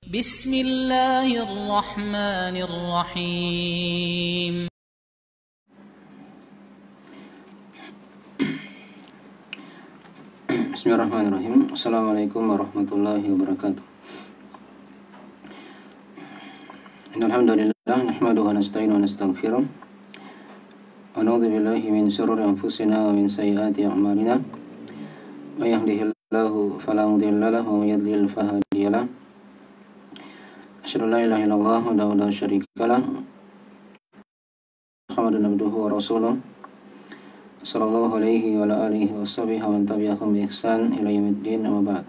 Bismillahirrahmanirrahim. Bismillahirrahmanirrahim. Assalamualaikum warahmatullahi wabarakatuh. Alhamdulillah nahmaduhu wa nasta'inuhu wa nastaghfiruh. Wa na'udzu billahi min shururi anfusina wa min sayyiati a'malina. May yahdihillahu fala mudilla lahu wa may yudlil fala hadiya lahu. Asyhadu an la ilaha illallah wahdahu la syarika lahu. Muhammadan abduhu wa rasuluh. Sallallahu alaihi wa ala alihi wa sahbihi wa man tabi'ahum bi ihsan ila yaumiddin, amma ba'd.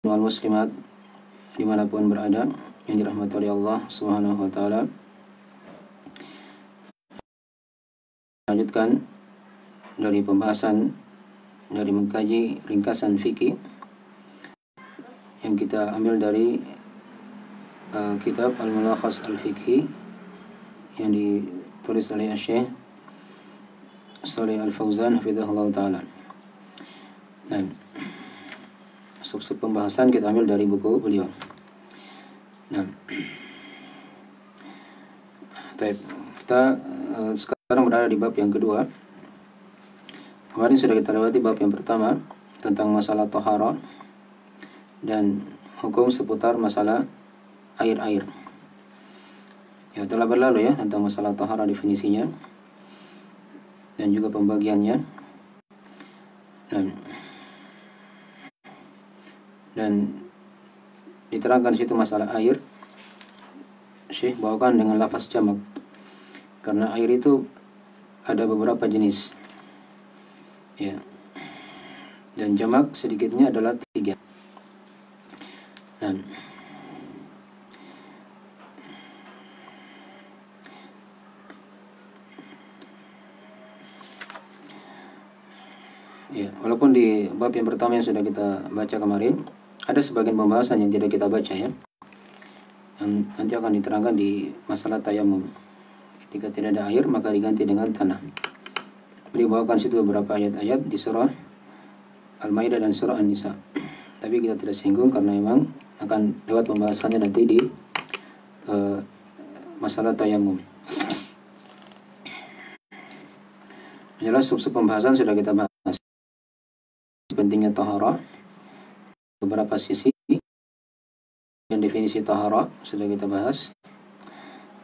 Wal muslimat dimanapun berada yang dirahmati oleh Allah Subhanahu wa taala. Lanjutkan dari pembahasan dari mengkaji ringkasan fikih yang kita ambil dari kitab Al-Mulakhas Al-Fiqhi yang ditulis oleh Syekh Shalih Al-Fauzan hafizahullah taala. Nah, sub pembahasan kita ambil dari buku beliau. Nah, kita sekarang berada di bab yang kedua. Kemarin sudah kita lewati bab yang pertama tentang masalah taharah dan hukum seputar masalah air-air. Ya, telah berlalu ya tentang masalah taharah, definisinya dan juga pembagiannya. Dan diterangkan di situ masalah air. Syekh bawakan dengan lafaz jamak karena air itu ada beberapa jenis. Ya. Dan jamak sedikitnya adalah 3. Ya, walaupun di bab yang pertama yang sudah kita baca kemarin ada sebagian pembahasan yang tidak kita baca ya, yang nanti akan diterangkan di masalah tayamum. Ketika tidak ada air maka diganti dengan tanah. Dibawakan situ beberapa ayat-ayat di surah Al-Maidah dan surah An-Nisa. Tapi kita tidak singgung karena memang akan lewat pembahasannya nanti di masalah tayamum. Jelas sub pembahasan sudah kita bahas. Pentingnya taharah, beberapa sisi dan definisi taharah sudah kita bahas,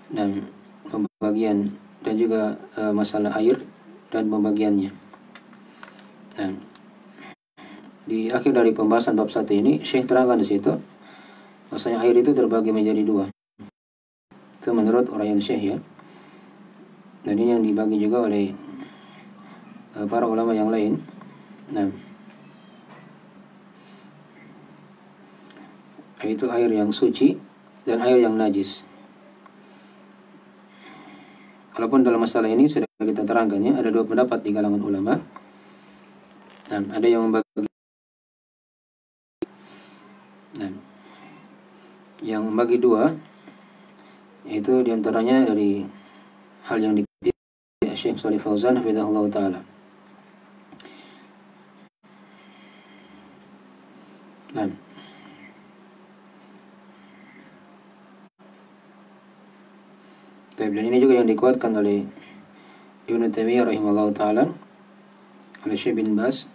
dan pembagian dan juga masalah air dan pembagiannya. Dan di akhir dari pembahasan bab 1 ini Syekh terangkan di situ bahwasanya air itu terbagi menjadi 2. Itu menurut uraian Syekh ya. Dan ini yang dibagi juga oleh para ulama yang lain. Yaitu air yang suci dan air yang najis. Walaupun dalam masalah ini sudah kita terangkan ya, ada 2 pendapat di kalangan ulama. Dan ada yang membagi 2, yaitu diantaranya dari hal yang dipilih Syekh Shalih Fauzan hafizahullah taala. Dan ini juga yang dikuatkan oleh Ibnu Taimiyah rahimahullah ta'ala, oleh Syekh bin Baz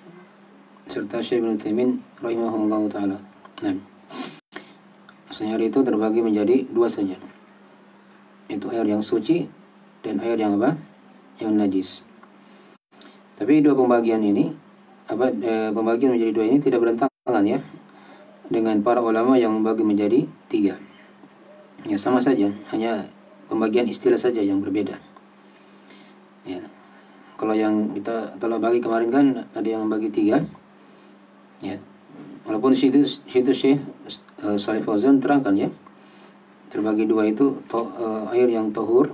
serta Syekh bin Utsaimin rahimahullah ta'ala. Maksudnya air itu terbagi menjadi 2 saja, yaitu air yang suci dan air yang apa? Yang najis. Tapi 2 pembagian ini pembagian menjadi 2 ini tidak berentangan ya dengan para ulama yang membagi menjadi 3. Ya, sama saja, hanya pembagian istilah saja yang berbeda. Ya. Kalau yang kita telah bagi kemarin kan ada yang membagi 3. Ya. Walaupun situ Syekh Shalih Fauzan terangkan ya, terbagi 2 itu air yang tahur,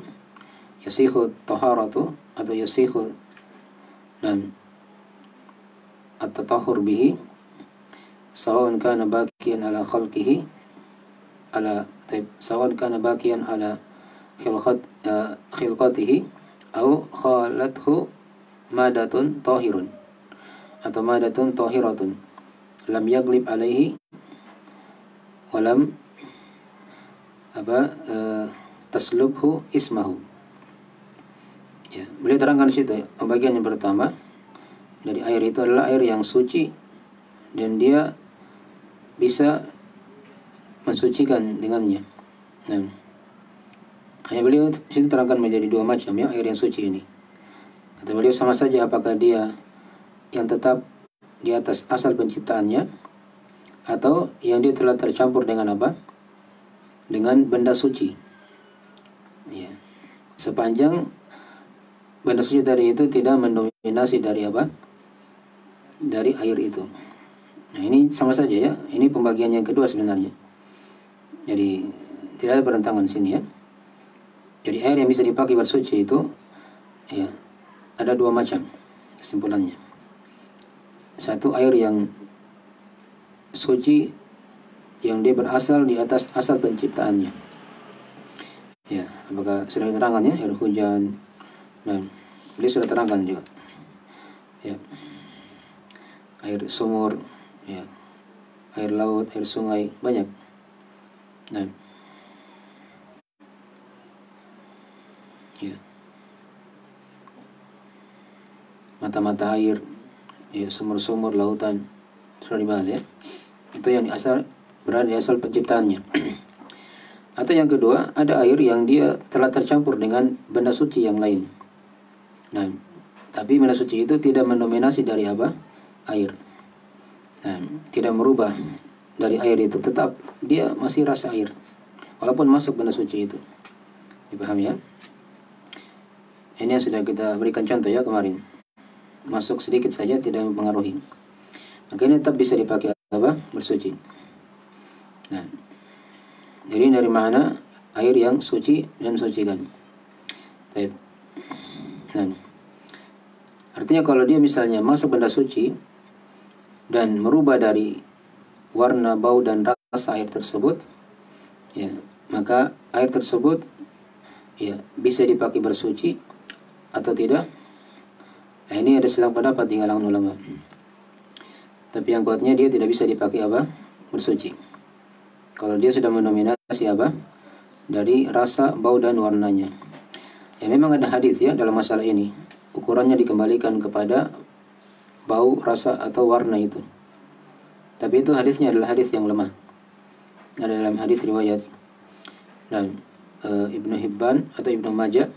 yasihu taharatu atau yasihu at-tatahhur bihi sawan kana baqiyan ala khalqihi sawan kana baqiyan ala khilqatihi au khalathu madatun tahirun atau madatun tahiratun lam yaglib alaihi walam taslubhu ismahu. Ya, beliau terangkan di situ pembagian yang pertama dari air itu adalah air yang suci dan dia bisa mensucikan dengannya. Nah, hanya beliau di situ terangkan menjadi dua macam ya air yang suci ini. Kata beliau sama saja apakah dia yang tetap di atas asal penciptaannya atau yang dia telah tercampur dengan apa? Dengan benda suci. Ya. Sepanjang benda suci tadi itu tidak mendominasi dari apa? Dari air itu. Nah, ini sama saja ya. Ini pembagian yang kedua sebenarnya. Jadi tidak ada pertentangan di sini ya. Jadi air yang bisa dipakai bersuci itu ya ada dua macam kesimpulannya. Satu, air yang suci yang dia berasal di atas asal penciptaannya. Ya, apakah sudah diterangkan ya air hujan. Nah, beliau sudah terangkan juga. Ya. Air sumur, ya. Air laut, air sungai, banyak. Nah. Ya. Mata-mata air, ya, sumur-sumur, lautan, sudah dibahas ya. Itu yang berada di asal penciptaannya. Atau yang kedua, ada air yang dia telah tercampur dengan benda suci yang lain. Nah, tapi benda suci itu tidak mendominasi dari apa? Air. Nah, tidak merubah dari air itu, tetap dia masih rasa air walaupun masuk benda suci itu. Dipahami ya? Ini yang sudah kita berikan contoh ya kemarin. Masuk sedikit saja tidak mempengaruhi. Maka ini tetap bisa dipakai apa? Bersuci. Nah, jadi dari mana air yang suci dan mensucikan? Baik. Nah, artinya kalau dia misalnya masuk benda suci dan merubah dari warna, bau dan rasa air tersebut, ya, maka air tersebut ya bisa dipakai bersuci atau tidak. Nah, ini ada silang pendapat di kalangan ulama. Tapi yang kuatnya dia tidak bisa dipakai apa? Bersuci. Kalau dia sudah mendominasi apa? Dari rasa, bau dan warnanya. Ya memang ada hadis ya dalam masalah ini. Ukurannya dikembalikan kepada bau, rasa atau warna itu. Tapi itu hadisnya adalah hadis yang lemah. Ada dalam hadis riwayat Ibnu Hibban atau Ibnu Majah.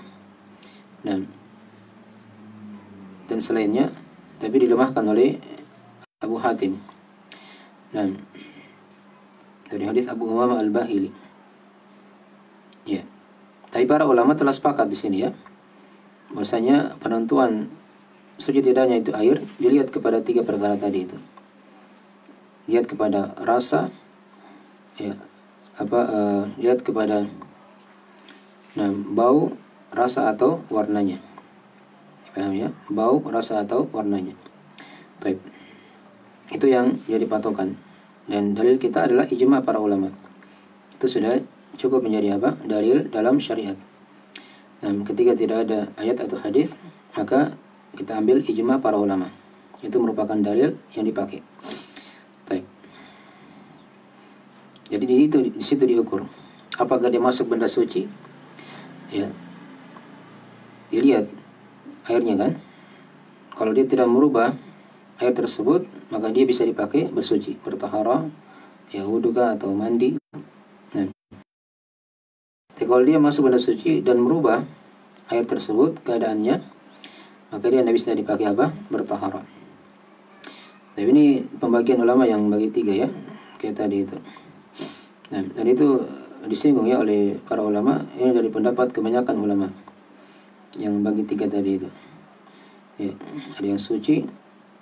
Dan selainnya, tapi dilemahkan oleh Abu Hatim. Dari hadis Abu Umamah Al-Bahili. Ya. Tapi para ulama telah sepakat di sini ya. Bahwasanya penentuan suci tidaknya itu air dilihat kepada tiga perkara tadi itu. Lihat kepada rasa, ya, lihat kepada bau, rasa atau warnanya. Paham ya? Bau, rasa atau warnanya. Baik. Itu yang jadi patokan. Dan dalil kita adalah ijma para ulama. Itu sudah cukup menjadi apa? Dalil dalam syariat. Nah, ketika tidak ada ayat atau hadis, maka kita ambil ijma para ulama. Itu merupakan dalil yang dipakai. Baik. Jadi di situ diukur. Apakah dia masuk benda suci? Ya. Dilihat airnya kan. Kalau dia tidak merubah air tersebut, maka dia bisa dipakai bersuci, bertahara, ya wudu atau mandi. Nah, tapi kalau dia masuk benda suci dan merubah air tersebut keadaannya, maka dia tidak bisa dipakai apa? Bertahara. Tapi ini pembagian ulama yang bagi tiga ya, kayak tadi itu. Nah, dan itu disinggung ya oleh para ulama. Ini dari pendapat kebanyakan ulama yang bagi tiga tadi itu. Ya, ada yang suci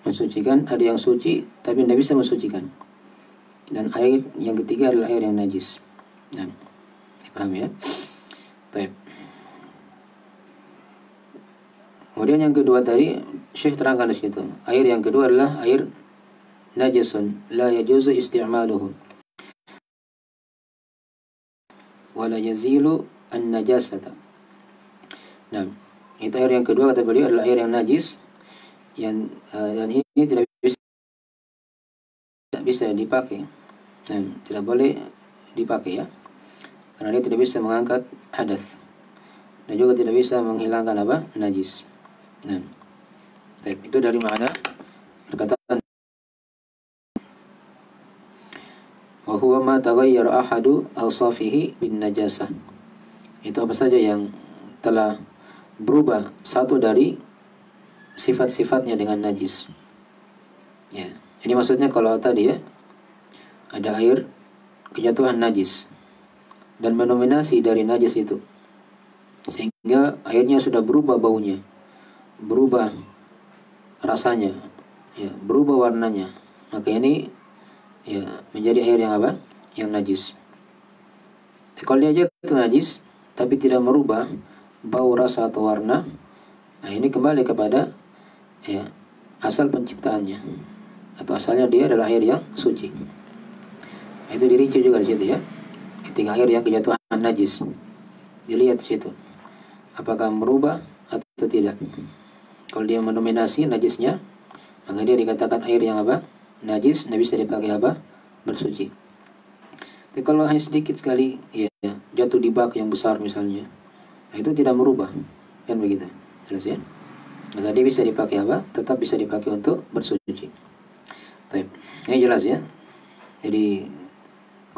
mensucikan, ada yang suci tapi tidak bisa mensucikan. Dan air yang ketiga adalah air yang najis. Nah, dipaham ya? Baik. Kemudian yang kedua tadi Syekh terangkan di situ. Air yang kedua adalah air najisun la yajuzu isti'maluhu wa la yazilu an-najasata. Nah, itu air yang kedua kata beliau adalah air yang najis yang dan ini tidak bisa dipakai. Nah, tidak boleh dipakai ya, karena dia tidak bisa mengangkat hadas dan juga tidak bisa menghilangkan apa? Najis. Nah, itu dari makna perkataan wa huwa ma taghayyara ahadu awsafihi bin najasah. Itu apa saja yang telah berubah satu dari sifat-sifatnya dengan najis. Ya, ini maksudnya kalau tadi ya ada air kejatuhan najis dan mendominasi dari najis itu, sehingga airnya sudah berubah baunya, berubah rasanya, ya, berubah warnanya, maka ini ya menjadi air yang apa? Yang najis. Kalau dia jatuh najis tapi tidak merubah bau, rasa atau warna, nah ini kembali kepada ya asal penciptaannya, atau asalnya dia adalah air yang suci. Nah, itu dirinci juga di situ ya. Ketika air yang kejatuhan najis, dilihat di situ apakah merubah atau tidak. Kalau dia mendominasi najisnya, maka dia dikatakan air yang apa? Najis, tidak bisa dipakai apa? Bersuci. Tapi kalau hanya sedikit sekali ya jatuh di bak yang besar misalnya, nah itu tidak merubah, kan begitu. Jelas ya? Maka dia bisa dipakai apa? Tetap bisa dipakai untuk bersuci. Baik. Ini jelas ya. Jadi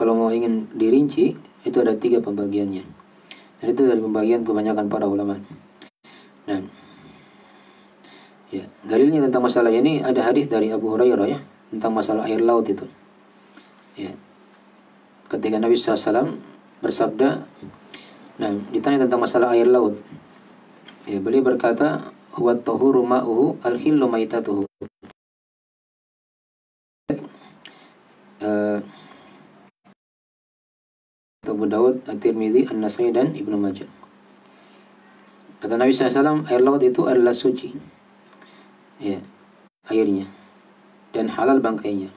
kalau mau ingin dirinci, itu ada 3 pembagiannya. Dan itu dari pembagian kebanyakan para ulama. Nah, ya, dalilnya tentang masalah ini ada hadis dari Abu Hurairah ya, tentang masalah air laut itu. Ya. Ketika Nabi SAW bersabda, nah, ditanya tentang masalah air laut. Ya, beliau berkata, huwa tahuru ma'uhu al-khillu maitatuhu. Abu Daud, At-Tirmidzi, An-Nasai dan Ibnu Majah. Kata Nabi SAW, air laut itu adalah suci, ya, airnya, dan halal bangkainya.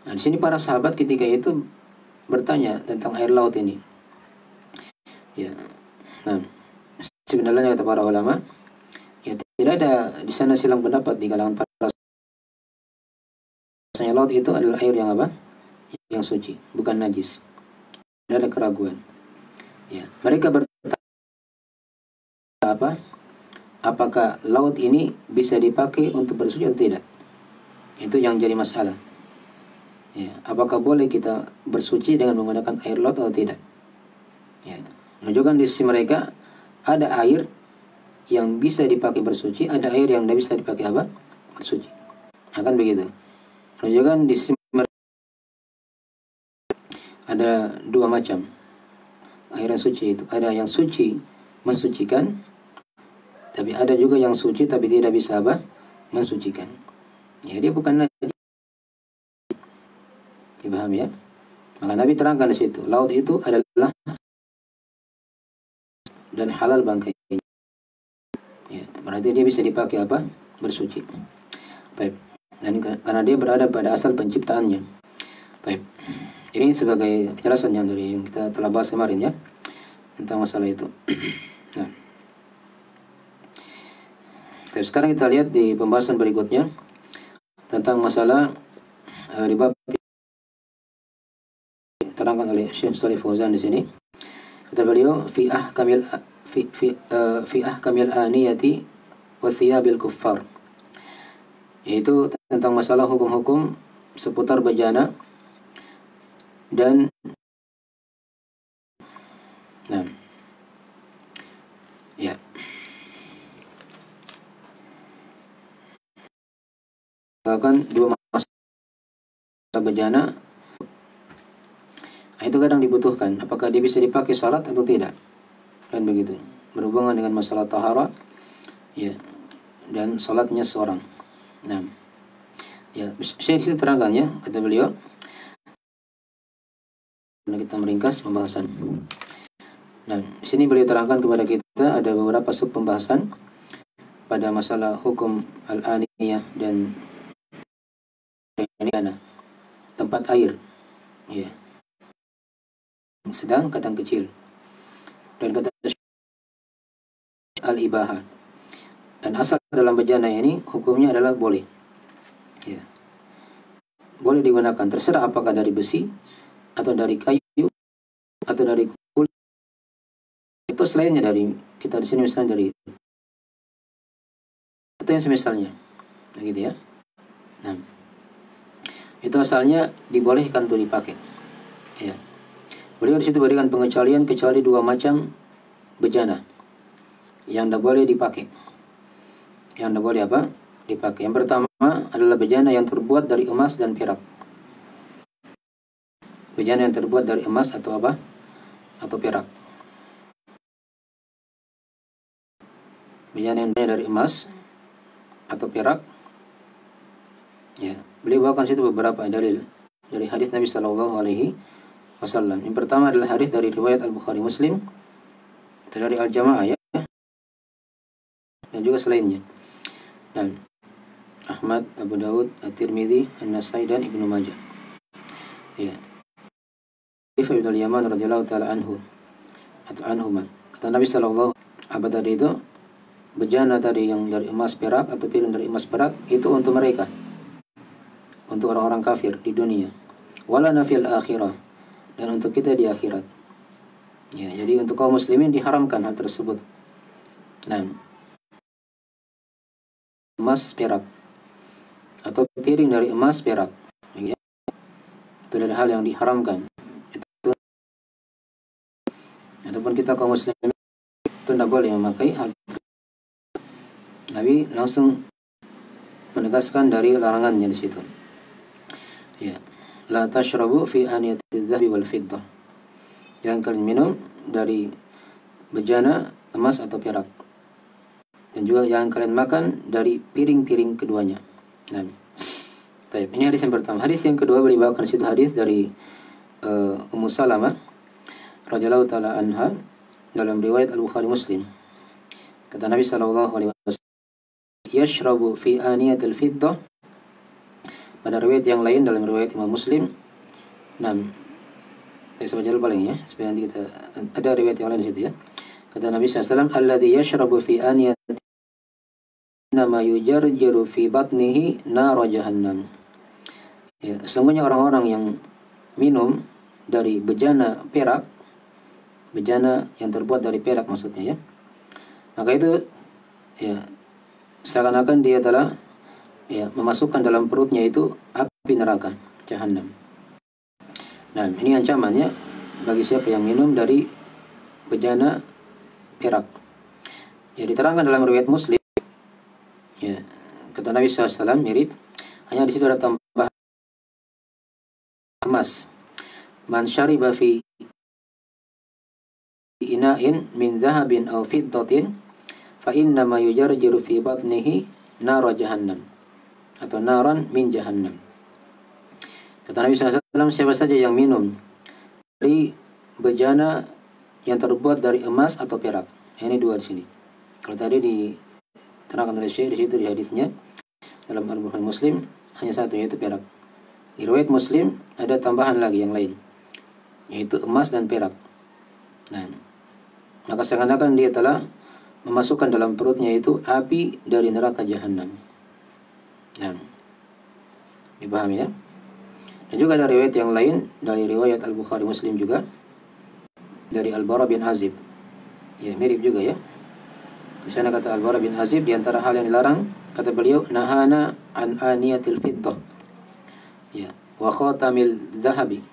Nah, di sini para sahabat ketika itu bertanya tentang air laut ini. Ya, nah, sebenarnya kata para ulama, ya tidak ada di sana silang pendapat di kalangan para sahabat. Laut itu adalah air yang apa? Yang suci, bukan najis. Tidak ada keraguan. Ya, mereka bertanya apa? Apakah laut ini bisa dipakai untuk bersuci atau tidak? Itu yang jadi masalah. Ya, apakah boleh kita bersuci dengan menggunakan air laut atau tidak? Ya, menunjukkan di sisi mereka ada air yang bisa dipakai bersuci, ada air yang tidak bisa dipakai apa? Bersuci. Akan begitu. Menunjukkan di sisi mereka ada 2 macam air yang suci itu. Ada yang suci mensucikan, tapi ada juga yang suci tapi tidak bisa apa? Mensucikan. Ya, dia bukan najis. Dipahami ya? Maka Nabi terangkan di situ, laut itu adalah dan halal bangkainya. Ya, berarti dia bisa dipakai apa? Bersuci. Baik. Dan karena dia berada pada asal penciptaannya. Baik. Ini sebagai penjelasan yang kita telah bahas kemarin ya, tentang masalah itu. Nah, sekarang kita lihat di pembahasan berikutnya tentang masalah di bab terangkan oleh Syekh Shalih Fauzan di sini. Kata beliau, fi ahkamil aniyati wa thiyabil kuffar, yaitu tentang masalah hukum-hukum seputar bejana dan nah, ya. Bahkan 2 masalah bejana, nah, itu kadang dibutuhkan. Apakah dia bisa dipakai salat atau tidak? Kan begitu. Berhubungan dengan masalah tahara, ya, dan salatnya seorang. Nah, ya, Syekh itu terangkan ya, kata beliau. Kita meringkas pembahasan. Nah, di sini beliau terangkan kepada kita ada beberapa sub pembahasan pada masalah hukum al-aniyah dan tempat air, ya, sedang kadang kecil, dan kata al-ibaha, dan asal dalam bejana ini hukumnya adalah boleh, ya, boleh digunakan, terserah apakah dari besi atau dari kayu atau dari kulit itu selainnya dari kita di sini misalnya dari atau yang semisalnya begitu ya. Nah, itu asalnya dibolehkan untuk dipakai ya. Beliau di situ berikan pengecualian kecuali dua macam bejana yang tidak boleh dipakai, yang tidak boleh apa dipakai. Yang pertama adalah bejana yang terbuat dari emas dan perak. Bejana yang terbuat dari emas atau apa atau perak. Bejana yang dari emas atau perak ya. Beliau bawakan situ beberapa dalil dari hadis Nabi Shallallahu Alaihi Wasallam. Yang pertama adalah hadis dari riwayat Al-Bukhari Muslim dari Al-Jamaah ya, dan juga selainnya, dan Ahmad, Abu Dawud, At-Tirmidzi, An-Nasai dan Ibnu Majah. Ya. Ibnu Al-Yaman radhiyallahu taala anhu atau anhuma. Kata Nabi sallallahu apa tadi itu? Bejana tadi yang dari emas perak atau piring dari emas perak itu untuk mereka. Untuk orang-orang kafir di dunia. Wala nafil akhirah, dan untuk kita di akhirat. Ya, jadi untuk kaum muslimin diharamkan hal tersebut. Nah, emas perak atau piring dari emas perak ya. Itu dari hal yang diharamkan. Itu ataupun kita kaum muslimin itu tidak boleh memakai hal. Nabi langsung menegaskan dari larangannya di situ. Ya, la tashrabu fi aniyatiz zahabi wal fiddah. Jangan kalian minum dari bejana emas atau perak. Dan juga jangan kalian makan dari piring-piring keduanya. Dan ini hadis yang pertama. Hadis yang kedua beliau bawakan situ hadis dari Ummu Salamah radhiyallahu taala anha dalam riwayat Al-Bukhari Muslim. Kata Nabi sallallahu alaihi wasallam, "Yashrabu fi aniyatil fiddah." Pada riwayat yang lain dalam riwayat Imam Muslim. Nah, saya sebut dulu paling ya, supaya nanti kita ada riwayat yang lain di situ ya. Kata Nabi SAW, "Alladhi yashrabu fi aniyati nama yujarjiru fi batnihi nara jahannam." Ya, sesungguhnya orang-orang yang minum dari bejana perak, bejana yang terbuat dari perak maksudnya ya, maka itu ya seakan-akan dia telah ya memasukkan dalam perutnya itu api neraka jahanam. Nah, ini ancamannya bagi siapa yang minum dari bejana perak. Ya, diterangkan dalam riwayat Muslim. Ya, kata Nabi SAW mirip, hanya di situ ada tambahan emas. Man syariba fi ina'in min dhahabin aw fiddatin fa inna ma yujarjiru fi batnihi nara jahannam atau naran min jahannam. Kata Nabi SAW, siapa saja yang minum dari bejana yang terbuat dari emas atau perak. Ini dua di sini. Kalau tadi diterangkan oleh Syekh di situ di hadisnya dalam Al-Bukhari Muslim hanya satu, yaitu perak. Di riwayat Muslim ada tambahan lagi yang lain, yaitu emas dan perak. Nah, maka seakan-akan dia telah memasukkan dalam perutnya itu api dari neraka jahanam. Nah, dipahami ya? Dan juga ada riwayat yang lain dari riwayat Al-Bukhari Muslim juga dari Al-Bara bin Azib. Ya, mirip juga ya. Di sana kata Al-Bara bin Azib, di antara hal yang dilarang, kata beliau, nahana an aniyatil fiddah. Ya, wa khatamil dhahabi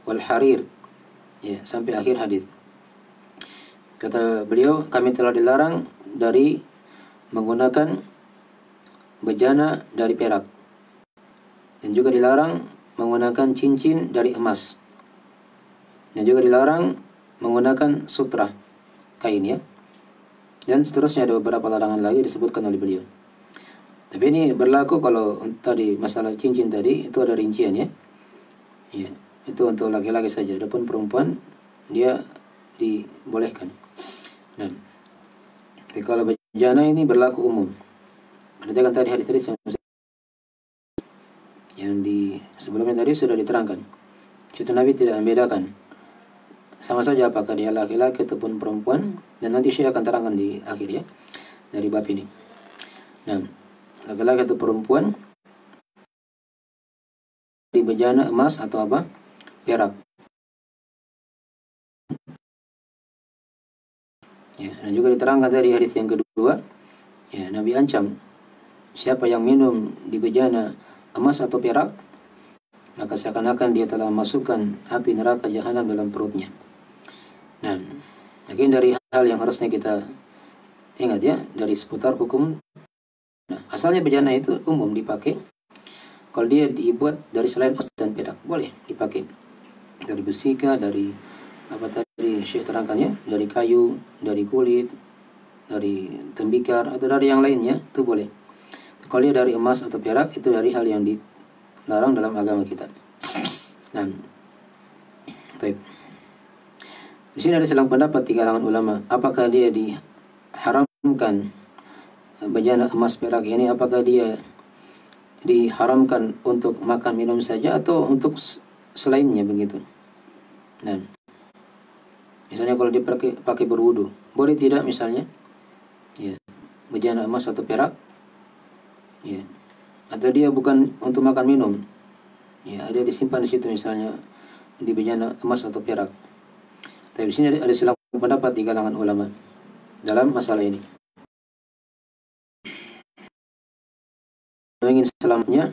wal harir. Ya, sampai akhir hadis. Kata beliau, kami telah dilarang dari menggunakan bejana dari perak. Dan juga dilarang menggunakan cincin dari emas. Dan juga dilarang menggunakan sutra, kain ya. Dan seterusnya ada beberapa larangan lagi disebutkan oleh beliau. Tapi ini berlaku kalau tadi masalah cincin tadi itu ada rincian ya. Ya, itu untuk laki-laki saja. Adapun perempuan dia dibolehkan. Nah, jadi kalau bejana ini berlaku umum. Berarti kan tadi hadis-hadis yang di sebelumnya tadi sudah diterangkan. Situ Nabi tidak membedakan. Sama saja apakah dia laki-laki ataupun perempuan, dan nanti saya akan terangkan di akhir ya dari bab ini. Nah, laki-laki atau perempuan dari bejana emas atau apa? Perak. Ya, dan juga diterangkan dari hadis yang kedua, ya, Nabi ancam siapa yang minum di bejana emas atau perak, maka seakan-akan dia telah masukkan api neraka jahanam dalam perutnya. Nah, mungkin dari hal yang harusnya kita ingat ya, dari seputar hukum. Nah, asalnya bejana itu umum dipakai. Kalau dia dibuat dari selain emas dan perak, boleh dipakai. Dari besi kah, dari apa tadi Syekh terangkan ya, dari kayu, dari kulit, dari tembikar, atau dari yang lainnya, itu boleh. Kalau dia dari emas atau perak, itu dari hal yang dilarang dalam agama kita. Nah, baik. Di sini ada selang pendapat di kalangan ulama, apakah dia diharamkan bejana emas perak ini, apakah dia diharamkan untuk makan minum saja atau untuk selainnya begitu. Nah, misalnya kalau dipakai berwudu, boleh tidak misalnya? Ya, bejana emas atau perak. Ya. Atau dia bukan untuk makan minum. Ya, ada disimpan di situ misalnya di bejana emas atau perak. Tapi di sini ada selang pendapat di kalangan ulama dalam masalah ini. Kalau ingin selamatnya,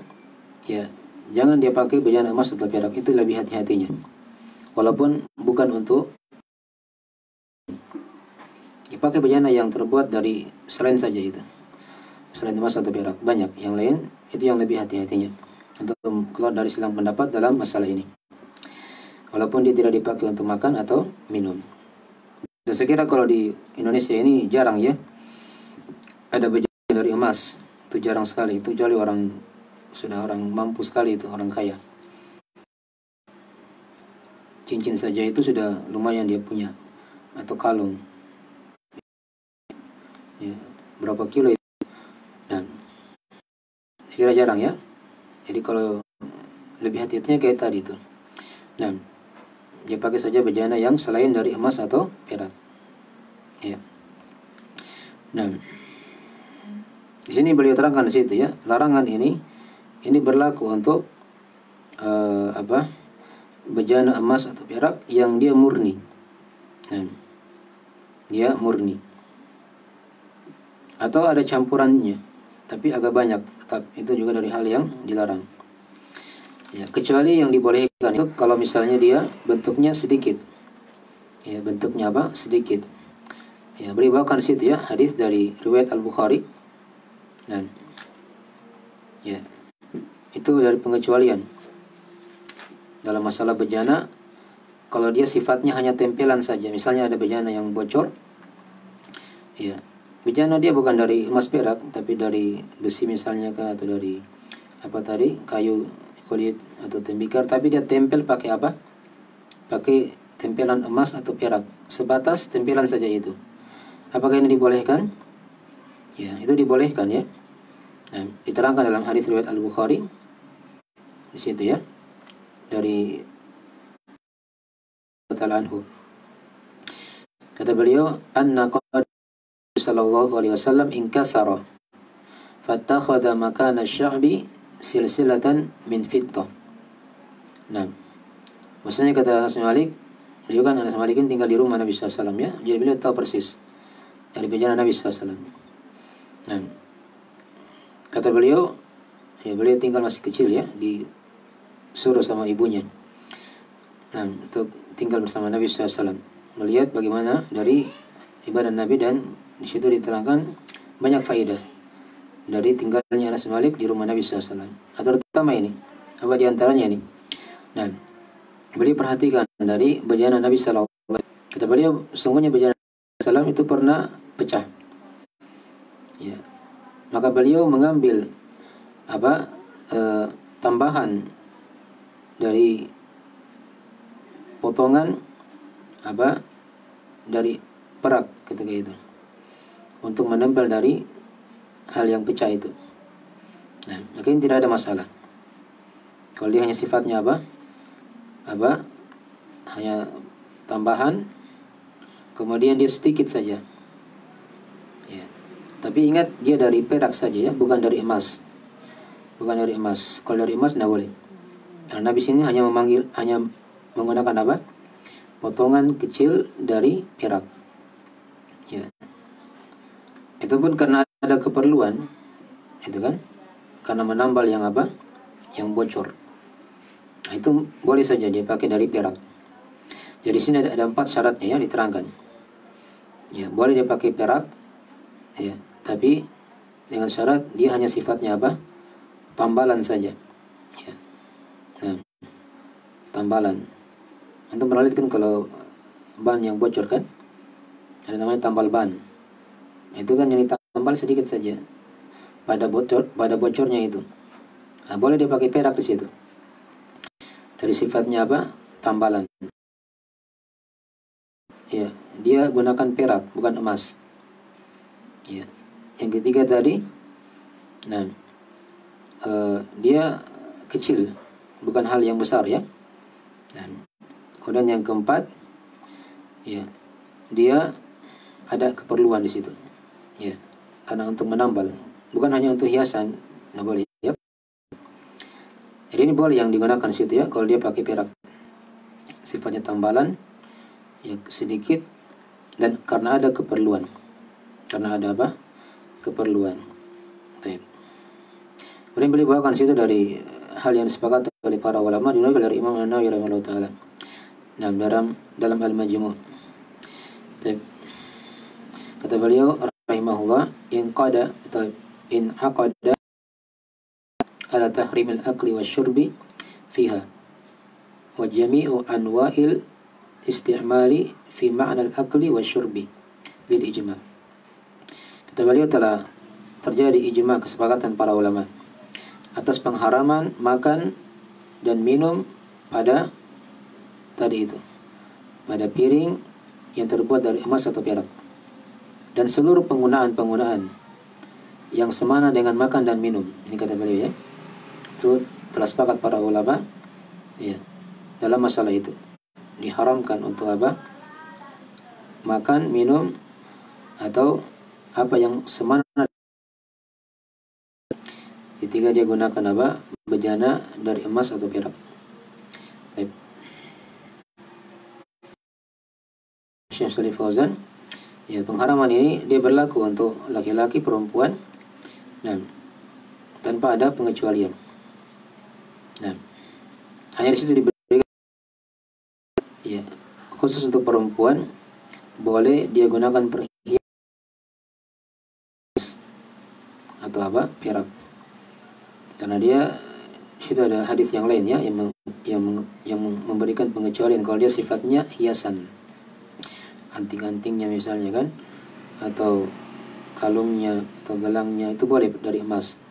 ya jangan dia pakai bejana emas atau perak, itu lebih hati-hatinya. Walaupun bukan untuk dipakai bejana yang terbuat dari selain saja itu, selain emas atau perak, banyak yang lain, itu yang lebih hati-hatinya untuk keluar dari silang pendapat dalam masalah ini. Walaupun dia tidak dipakai untuk makan atau minum. Dan saya kira kalau di Indonesia ini jarang ya ada bejana dari emas, itu jarang sekali. Itu kecuali sudah orang mampu sekali, itu orang kaya. Cincin saja itu sudah lumayan dia punya, atau kalung. Ya, berapa kilo itu? Nah, saya kira jarang ya. Jadi kalau lebih hati-hatinya kayak tadi itu. Nah, dia pakai saja bejana yang selain dari emas atau perak. Ya. Nah, di sini beliau terangkan di situ ya, larangan ini berlaku untuk bejana emas atau perak yang dia murni. Nah, dia murni. Atau ada campurannya, tapi agak banyak, tetap itu juga dari hal yang dilarang. Ya, kecuali yang dibolehkan itu kalau misalnya dia bentuknya sedikit. Ya, bentuknya apa? Sedikit. Ya, beri bawakan di situ ya hadis dari riwayat Al-Bukhari. Nah, ya, itu dari pengecualian dalam masalah bejana. Kalau dia sifatnya hanya tempelan saja, misalnya ada bejana yang bocor, ya, bejana dia bukan dari emas perak, tapi dari besi misalnya atau dari apa tadi, kayu, kulit atau tembikar, tapi dia tempel pakai apa? Pakai tempelan emas atau perak, sebatas tempelan saja itu. Apakah ini dibolehkan? Ya, itu dibolehkan ya. Nah, diterangkan dalam hadis riwayat Al-Bukhari di situ ya, dari anhu. Kata beliau, anna qad sallallahu alaihi wasallam inkasara fattakhadha makana sya'bi silsilatan min fiddah. Nah, maksudnya kata Anas bin Malik, beliau kan Anas bin Malik tinggal di rumah Nabi SAW ya, jadi beliau tahu persis dari bejana Nabi SAW. Nah, kata beliau, ya beliau tinggal masih kecil ya, disuruh sama ibunya. Nah, untuk tinggal bersama Nabi SAW, melihat bagaimana dari ibadah Nabi, dan di situ diterangkan banyak faedah dari tinggalnya Anas bin Malik di rumah Nabi SAW. Atau terutama ini, apa diantaranya ini? Nah, beliau perhatikan dari bejana Nabi SAW. Kata beliau, sungguhnya bejana Nabi SAW itu pernah pecah. Ya, maka beliau mengambil tambahan dari potongan dari perak ketika itu untuk menempel dari hal yang pecah itu. Nah, mungkin tidak ada masalah kalau dia hanya sifatnya hanya tambahan, kemudian dia sedikit saja ya. Tapi ingat, dia dari perak saja ya, bukan dari emas. Kalau dari emas tidak boleh Karena Nabi sini hanya menggunakan apa? Potongan kecil dari perak. Ya. Itu pun karena ada keperluan, itu kan? Karena menambal yang apa? Yang bocor. Nah, itu boleh saja dia pakai dari perak. Jadi sini ada 4 syaratnya ya diterangkan. Ya, boleh dia pakai perak, ya, tapi dengan syarat dia hanya sifatnya apa? Tambalan saja. Ya. Nah, tambalan. Antum pernah lihat kan kalau ban yang bocor kan? Ada namanya tambal ban. Itu kan yang ditambal sedikit saja pada bocornya itu. Nah, boleh dia pakai perak di situ. Dari sifatnya apa? Tambalan. Ya, dia gunakan perak bukan emas. Ya. Yang ketiga tadi, nah, dia kecil, bukan hal yang besar ya. Nah, kemudian yang keempat, ya, dia ada keperluan di situ. Ya, karena untuk menambal, bukan hanya untuk hiasan, nggak boleh ya. Jadi ini boleh yang digunakan di situ ya, kalau dia pakai perak. Sifatnya tambalan, ya sedikit, dan karena ada keperluan. Karena ada apa? Keperluan. Baik. Kemudian beliau bawakan situ dari hal yang disepakati oleh para ulama, dinukil dari Imam An-Nawawi rahimahullah taala. Nah, dalam Al-Majmu'. Baik. Kata beliau rahimahullah, in aqada ala tahrim al-akli wasyurbi fiha wa jami'u anwa'il istimali fi ma'na al-akli wasyurbi bil ijma'. Kata beliau telah terjadi ijma' kesepakatan para ulama atas pengharaman makan dan minum pada tadi itu, pada piring yang terbuat dari emas atau perak, dan seluruh penggunaan yang semana dengan makan dan minum. Ini kata beliau ya, itu telah sepakat para ulama ya dalam masalah itu, diharamkan untuk apa? Makan, minum, atau apa yang semana ketika dia gunakan apa? Bejana dari emas atau perak. Baik. Syekh Shalih Fauzan, ya, pengharaman ini dia berlaku untuk laki-laki, perempuan, dan tanpa ada pengecualian. Nah, hanya di situ diberikan ya, khusus untuk perempuan boleh dia gunakan perhiasan atau apa? Perak. Karena dia situ ada hadis yang lain ya yang memberikan pengecualian kalau dia sifatnya hiasan. Anting-antingnya misalnya kan, atau kalungnya atau gelangnya itu boleh dari emas.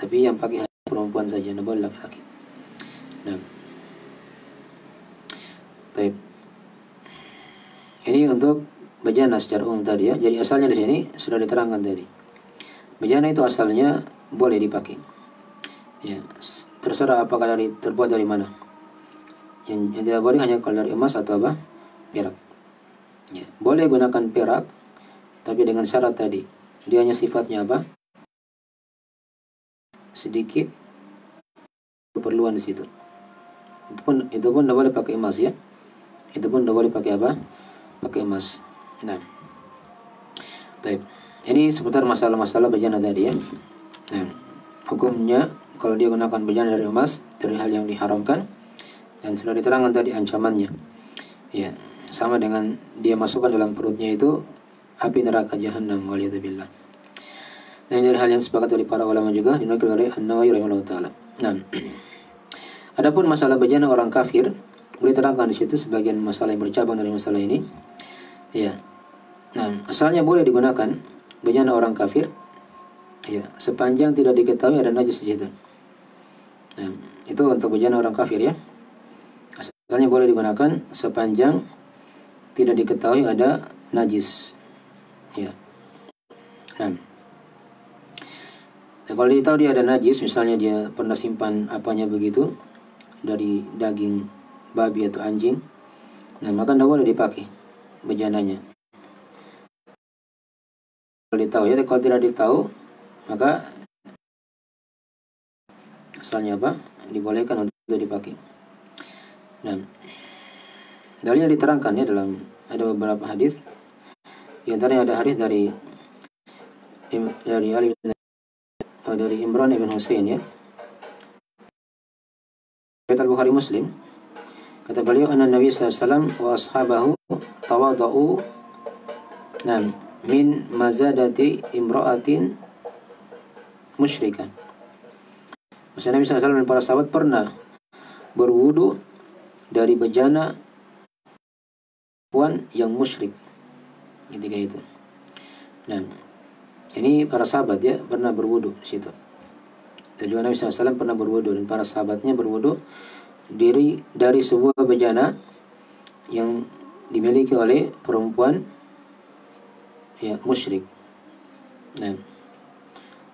Tapi yang pakai hanya perempuan saja, tidak boleh laki-laki. Nah, baik. Ini untuk bejana secara umum tadi ya. Jadi asalnya di sini sudah diterangkan tadi. Bejana itu asalnya boleh dipakai. Ya, terserah apakah terbuat dari mana. Yang tidak boleh hanya kalau dari emas atau apa? Perak. Ya, boleh gunakan perak, tapi dengan syarat tadi. Dia hanya sifatnya apa? Sedikit keperluan di situ. Itu pun tidak boleh pakai emas ya. Itu pun tidak boleh pakai apa? Pakai emas. Nah, baik. Ini seputar masalah-masalah bejana tadi ya. Nah, hukumnya kalau dia gunakan bejana dari emas, dari hal yang diharamkan, dan sudah diterangkan tadi ancamannya. Ya, sama dengan dia masukkan dalam perutnya itu api neraka jahanam, waliyadzubillah. Dan dari hal yang sepakat oleh para ulama juga dinukil oleh An-Nawawi rahimahullah taala. Nah, adapun masalah bejana orang kafir, boleh terangkan di situ sebagian masalah yang bercabang dari masalah ini. Ya. Nah, asalnya boleh digunakan bejana orang kafir, ya, sepanjang tidak diketahui ada najis di situ. Nah, itu untuk bejana orang kafir ya. Asalnya boleh digunakan sepanjang tidak diketahui ada najis. Ya. Nah, kalau ditahu dia ada najis, misalnya dia pernah simpan apanya begitu dari daging babi atau anjing, nah maka tidak boleh dipakai bejananya. Kalau ditahu ya, kalau tidak ditahu maka asalnya apa? Dibolehkan untuk dipakai. Nah, dalilnya diterangkan ya dalam ada beberapa hadis. Di antaranya ada hadis dari Ali dari Imran ibn Husain ya. Riwayat Al-Bukhari Muslim. Kata beliau, anna Nabi sallallahu alaihi wasallam wa ashabahu tawadau min mazadati imra'atin musyrikah. Maksudnya Nabi SAW dan para sahabat pernah berwudu dari bejana perempuan yang musyrik ketika itu. Nah, ini para sahabat ya pernah berwudu di situ. Dan juga Nabi SAW pernah berwudu dan para sahabatnya berwudu dari sebuah bejana yang dimiliki oleh perempuan ya musyrik. Nah,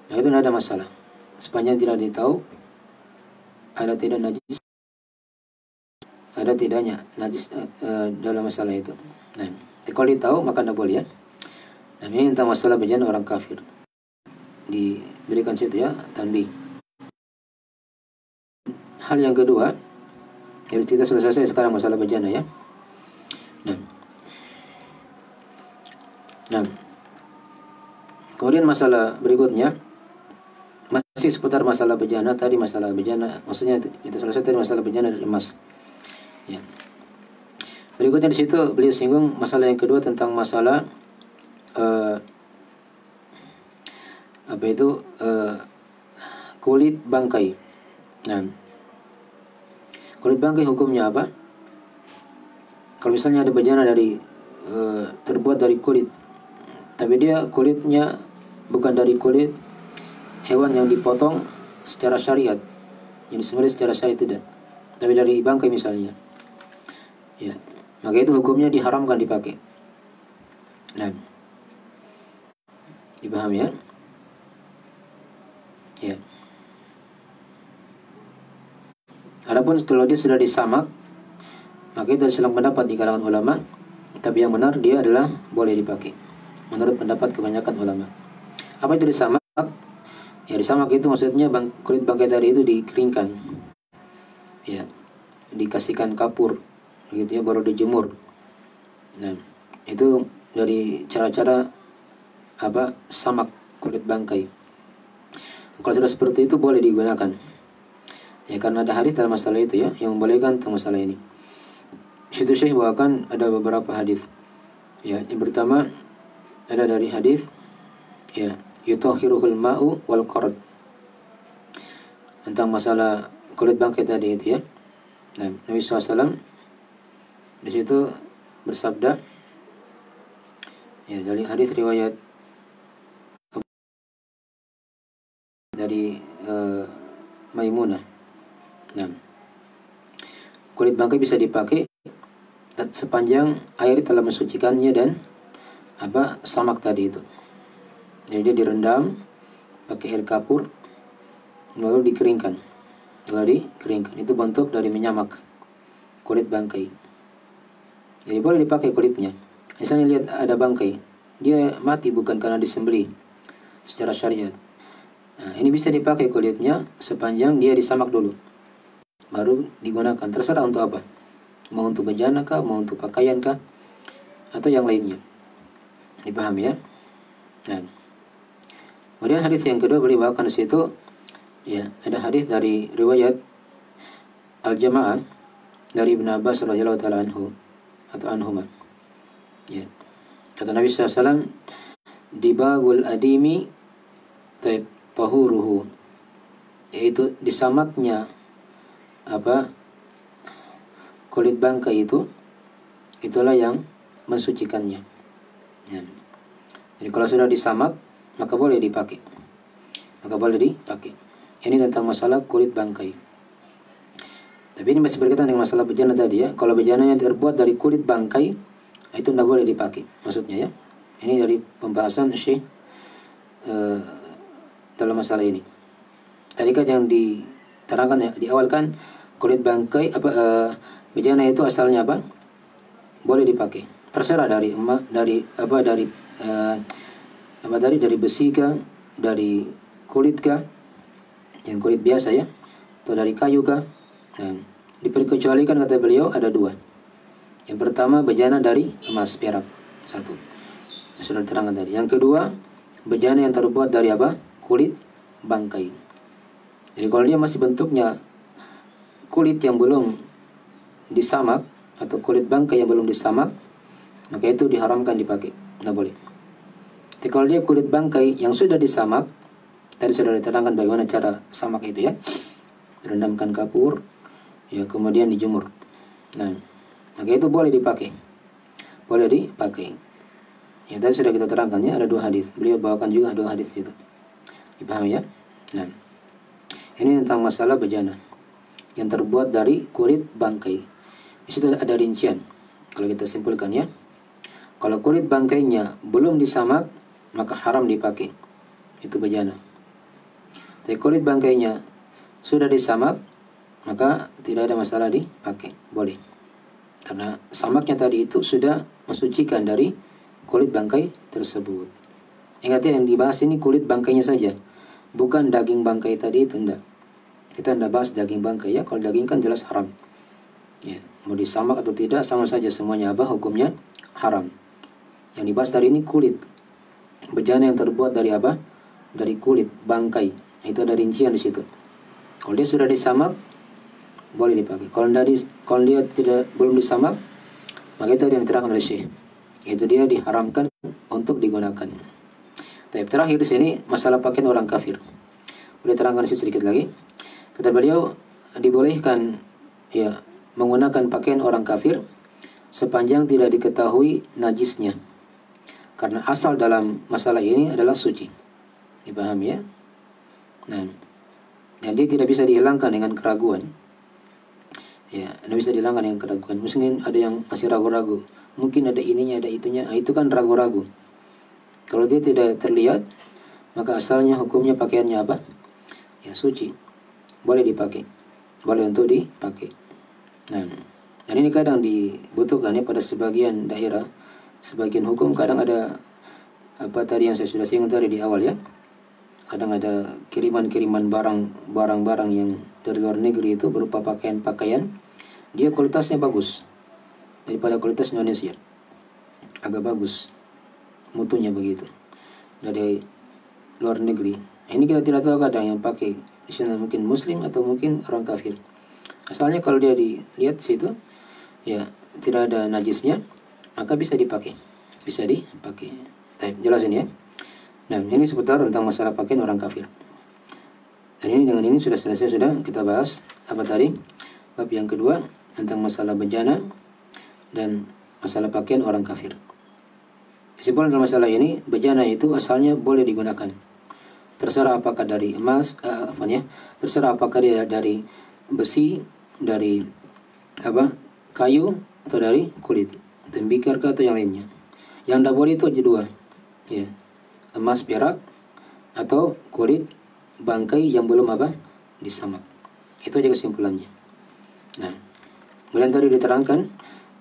itu tidak ada masalah sepanjang tidak ditahu ada tidak najis, ada tidaknya najis dalam masalah itu. Nah, kalau ditahu maka tidak boleh ya. Nah, ini tentang masalah bejana orang kafir diberikan situ ya tanbih. Hal yang kedua, jadi kita sudah selesai sekarang masalah bejana ya. Nah, kemudian masalah berikutnya masih seputar masalah bejana tadi, masalah bejana maksudnya kita selesai tadi masalah bejana dari emas. Ya. Berikutnya di situ beliau singgung masalah yang kedua tentang masalah kulit bangkai. Nah, kulit bangkai hukumnya apa? Kalau misalnya ada bejana dari terbuat dari kulit, tapi dia kulitnya bukan dari kulit hewan yang dipotong secara syariat, yang disembelih secara syariat tidak, tapi dari bangkai misalnya, ya, maka itu hukumnya diharamkan dipakai. Nah, dipahami ya? Ya. Adapun kalau dia sudah disamak, maka itu dalam pendapat di kalangan ulama, tapi yang benar dia adalah boleh dipakai menurut pendapat kebanyakan ulama. Apa itu disamak? Ya, disamak itu maksudnya kulit bangkai tadi itu dikeringkan, ya, dikasihkan kapur, gitu ya, baru dijemur. Nah, itu dari cara-cara samak kulit bangkai. Kalau sudah seperti itu boleh digunakan. Ya, karena ada hadis dalam masalah itu ya yang membolehkan tentang masalah ini. Syekh Syekh bawakan ada beberapa hadis. Ya, yang pertama ada dari hadis ya yutahhiruhul ma'u wal qarad, tentang masalah kulit bangkai tadi itu ya. Nah, Nabi SAW di situ bersabda ya dari hadis riwayat dari Maimunah. Nah, kulit bangkai bisa dipakai sepanjang air telah mensucikannya dan samak tadi itu. Jadi dia direndam pakai air kapur lalu dikeringkan. Itu bentuk dari menyamak kulit bangkai. Jadi boleh dipakai kulitnya. Misalnya lihat ada bangkai, dia mati bukan karena disembelih secara syariat. Nah, ini bisa dipakai kulitnya sepanjang dia disamak dulu, baru digunakan. Terserah untuk apa, mau untuk bejana kah, mau untuk pakaian kah, atau yang lainnya. Dipahami ya? Nah, kemudian hadis yang kedua beliau bawakan di situ ya ada hadis dari riwayat Al-Jamaah dari Ibnu Abbas radhiyallahu taala anhu atau anhuma. Ya. Kata Nabi SAW, dibagul adimi tahuruhu, yaitu disamaknya kulit bangkai itulah yang mensucikannya. Ya. Jadi kalau sudah disamak maka boleh dipakai. Ini tentang masalah kulit bangkai. Tapi ini masih berkaitan dengan masalah bejana tadi ya. Kalau bejananya terbuat dari kulit bangkai, itu tidak boleh dipakai. Maksudnya ya. Ini dari pembahasan Syekh dalam masalah ini. Tadi kan yang diterangkan ya, di awal kan kulit bangkai bejana itu asalnya apa? Boleh dipakai. Terserah dari besi kah, dari kulit kah, yang kulit biasa ya, atau dari kayu kah, Nah, diperkecualikan kata beliau ada dua. Yang pertama bejana dari emas perak, satu. Yang sudah diterangkan tadi. Yang kedua bejana yang terbuat dari apa? Kulit bangkai. Jadi kalau dia masih bentuknya kulit yang belum disamak atau kulit bangkai yang belum disamak, maka itu diharamkan dipakai, tidak boleh. Tapi kalau dia kulit bangkai yang sudah disamak, tadi sudah diterangkan bagaimana cara samak itu ya, direndamkan kapur, ya kemudian dijemur. Nah, maka itu boleh dipakai, boleh dipakai. Ya tadi sudah kita terangkan ya, ada dua hadis. Beliau bawakan juga dua hadis itu, dipahami ya. Nah, ini tentang masalah bejana yang terbuat dari kulit bangkai. Di situ ada rincian. Kalau kita simpulkan ya, kalau kulit bangkainya belum disamak, maka haram dipakai. Itu bejana. Tapi kulit bangkainya sudah disamak, maka tidak ada masalah dipakai, boleh. Karena samaknya tadi itu sudah mensucikan dari kulit bangkai tersebut. Ingat ya, yang dibahas ini kulit bangkainya saja, bukan daging bangkai tadi itu, enggak. Kita tidak bahas daging bangkai ya. Kalau daging kan jelas haram. Ya, mau disamak atau tidak sama saja semuanya, apa hukumnya haram. Yang dibahas tadi ini kulit bejana yang terbuat dari apa? Dari kulit bangkai. Itu ada rincian di situ. Kalau dia sudah disamak, boleh dipakai. Kalau dia belum disamak, maka itu yang diterangkan oleh Syekh. Itu dia diharamkan untuk digunakan. Tapi terakhir di sini masalah pakaian orang kafir. Boleh terangkan sedikit lagi. Kata beliau, dibolehkan ya menggunakan pakaian orang kafir sepanjang tidak diketahui najisnya. Karena asal dalam masalah ini adalah suci. Dipahami ya? Nah, dan dia tidak bisa dihilangkan dengan keraguan. Ya, tidak bisa dihilangkan dengan keraguan. Mungkin ada yang masih ragu-ragu. Mungkin ada ininya, ada itunya. Itu kan ragu-ragu. Kalau dia tidak terlihat, maka asalnya hukumnya pakaiannya apa? Ya, suci. Boleh dipakai. Boleh untuk dipakai. Nah, dan ini kadang dibutuhkan ya pada sebagian daerah. Sebagian hukum kadang ada apa tadi yang saya sudah singgung tadi di awal ya. Kadang ada kiriman-kiriman barang-barang yang dari luar negeri itu berupa pakaian-pakaian, dia kualitasnya bagus daripada kualitas Indonesia, agak bagus mutunya begitu dari luar negeri. Ini kita tidak tahu kadang yang pakai di sana mungkin Muslim atau mungkin orang kafir. Asalnya kalau dia dilihat situ ya tidak ada najisnya, maka bisa dipakai, bisa dipakai. Jelas ini ya. Nah, ini seputar tentang masalah pakaian orang kafir. Dan ini dengan ini sudah selesai, sudah kita bahas apa tadi? Bab yang kedua tentang masalah bejana dan masalah pakaian orang kafir. Kesimpulan dalam masalah ini, bejana itu asalnya boleh digunakan. Terserah apakah dari emas, terserah apakah dia dari besi, dari apa? Kayu atau dari kulit, tembikar atau yang lainnya. Yang tidak boleh itu aja dua. Ya. Emas perak atau kulit bangkai yang belum apa? Disamak. Itu aja kesimpulannya. Nah, kemudian tadi diterangkan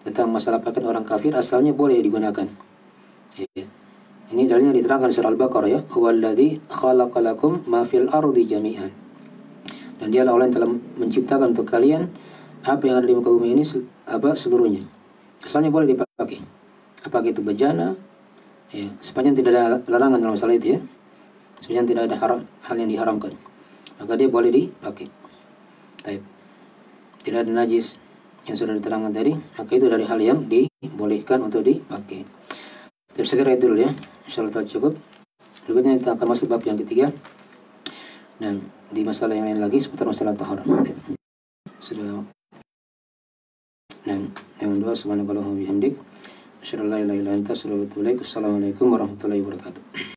tentang masalah pakaian orang kafir asalnya boleh digunakan. Ya. Ini dalilnya diterangkan surah Al-Baqarah ya. Huwallazi khalaqalakum ma fil ardi jami'an. Dan dialah Allah yang telah menciptakan untuk kalian apa yang ada di muka bumi ini seluruhnya. Asalnya boleh dipakai. Apakah itu bejana? Ya, sepanjang tidak ada larangan dalam masalah itu ya. Sepanjang tidak ada hal yang diharamkan, maka dia boleh dipakai. Tidak ada najis yang sudah diterangkan tadi, maka itu dari hal yang dibolehkan untuk dipakai. Tapi segera itu dulu ya. Insyaallah cukup. Berikutnya kita akan masuk bab yang ketiga. Nah, di masalah yang lain lagi seputar masalah taharah. Sudah. Nah, yang kedua subhanakallahumma wa bihamdik asyhadu an la ilaha illa anta astaghfiruka wa atubu ilaik. Assalamualaikum warahmatullahi wabarakatuh.